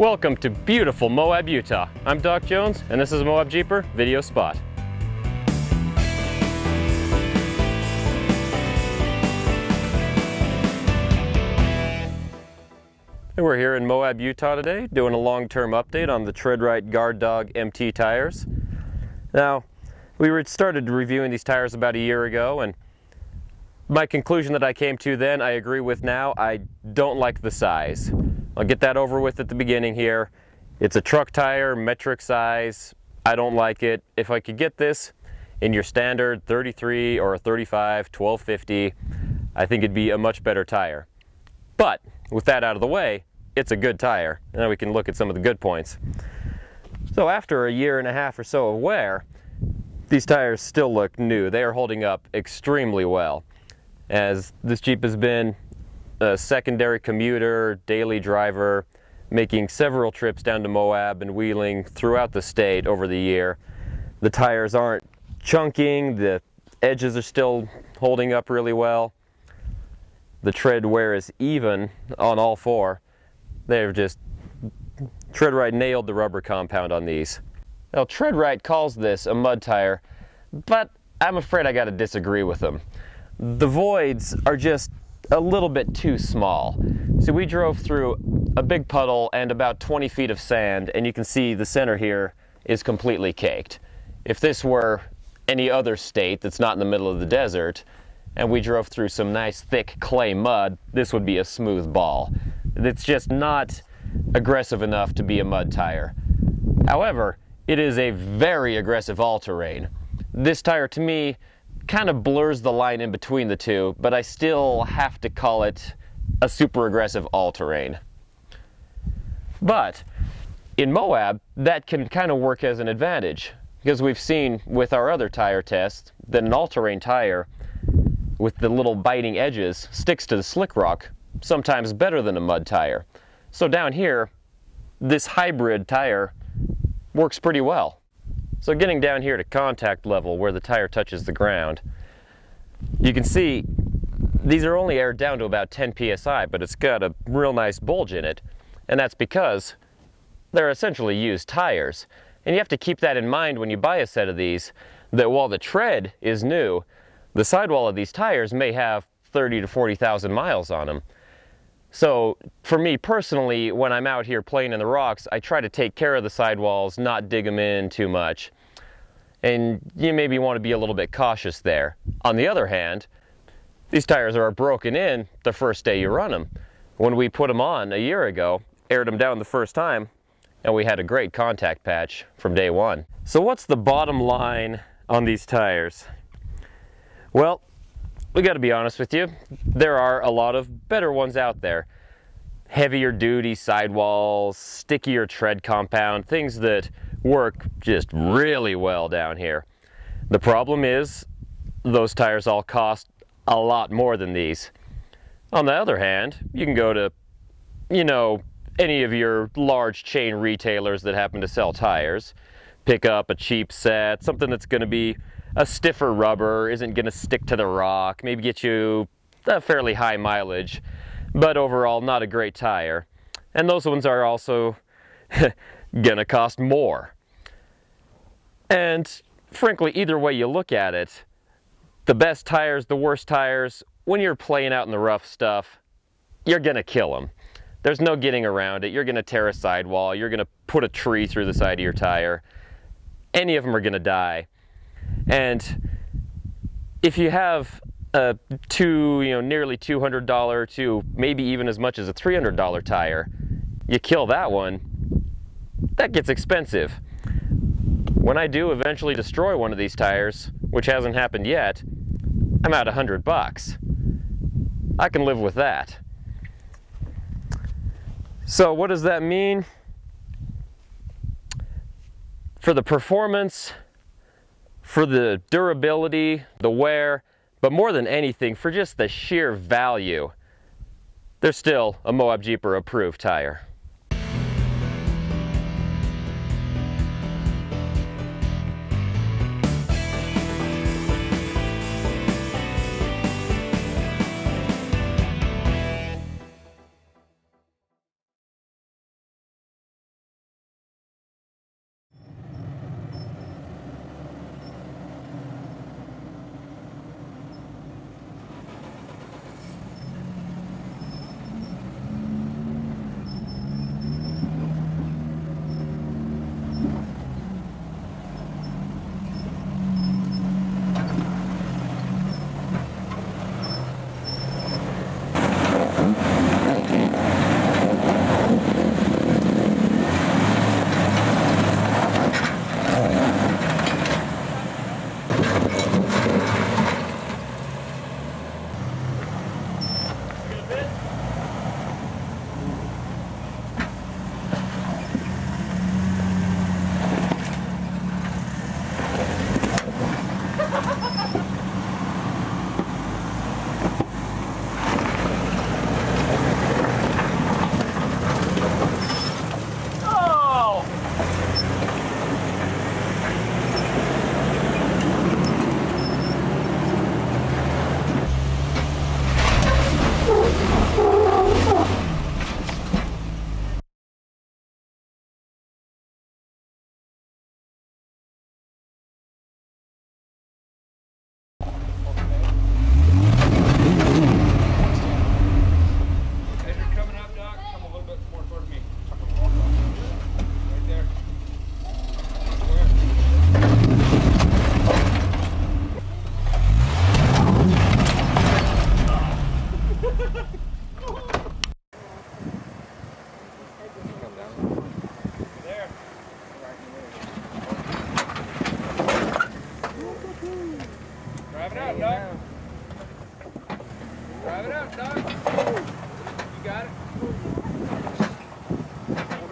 Welcome to beautiful Moab, Utah. I'm Doc Jones, and this is a Moab Jeeper video spot. And we're here in Moab, Utah today, doing a long-term update on the Treadwright Guard Dog MT tires. Now, we started reviewing these tires about a year ago, and my conclusion that I came to then, I agree with now. I don't like the size. I'll get that over with at the beginning here. It's a truck tire, metric size. I don't like it. If I could get this in your standard 33 or a 35, 1250, I think it'd be a much better tire. But with that out of the way, it's a good tire. Now we can look at some of the good points. So after a year and a half or so of wear, these tires still look new. They are holding up extremely well, as this Jeep has been a secondary commuter, daily driver, making several trips down to Moab and wheeling throughout the state over the year. The tires aren't chunking, the edges are still holding up really well. The tread wear is even on all four. Treadwright nailed the rubber compound on these. Now, Treadwright calls this a mud tire, but I'm afraid I gotta disagree with them. The voids are just a little bit too small. So we drove through a big puddle and about 20 feet of sand, and you can see the center here is completely caked. If this were any other state that's not in the middle of the desert, and we drove through some nice thick clay mud, this would be a smooth ball. It's just not aggressive enough to be a mud tire. However, it is a very aggressive all-terrain. This tire, to me, kind of blurs the line in between the two, but I still have to call it a super aggressive all-terrain. But in Moab, that can kind of work as an advantage, because we've seen with our other tire tests that an all-terrain tire with the little biting edges sticks to the slick rock sometimes better than a mud tire. So down here, this hybrid tire works pretty well. So getting down here to contact level where the tire touches the ground, you can see these are only aired down to about 10 psi, but it's got a real nice bulge in it. And that's because they're essentially used tires. And you have to keep that in mind when you buy a set of these, that while the tread is new, the sidewall of these tires may have 30 to 40,000 miles on them. So for me personally, when I'm out here playing in the rocks, I try to take care of the sidewalls, not dig them in too much. And you maybe want to be a little bit cautious there. On the other hand, these tires are broken in the first day you run them. When we put them on a year ago, aired them down the first time, and we had a great contact patch from day one. So what's the bottom line on these tires? Well, we got to be honest with you, there are a lot of better ones out there. Heavier duty sidewalls, stickier tread compound, things that work just really well down here. The problem is those tires all cost a lot more than these. On the other hand, you can go to, any of your large chain retailers that happen to sell tires, pick up a cheap set, something that's going to be a stiffer rubber, isn't going to stick to the rock, maybe get you a fairly high mileage, but overall not a great tire. And those ones are also gonna cost more. And frankly, either way you look at it, the best tires, the worst tires, when you're playing out in the rough stuff, you're gonna kill them. There's no getting around it. You're gonna tear a sidewall, you're gonna put a tree through the side of your tire. Any of them are gonna die. And if you have a nearly $200 to maybe even as much as a $300 tire, you kill that one, that gets expensive. When I do eventually destroy one of these tires, which hasn't happened yet, I'm at $100. I can live with that. So what does that mean? For the performance, for the durability, the wear, but more than anything, for just the sheer value, they're still a Moab Jeeper approved tire.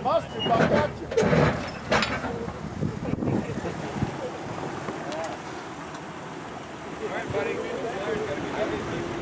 mustard, I got you. All right, buddy.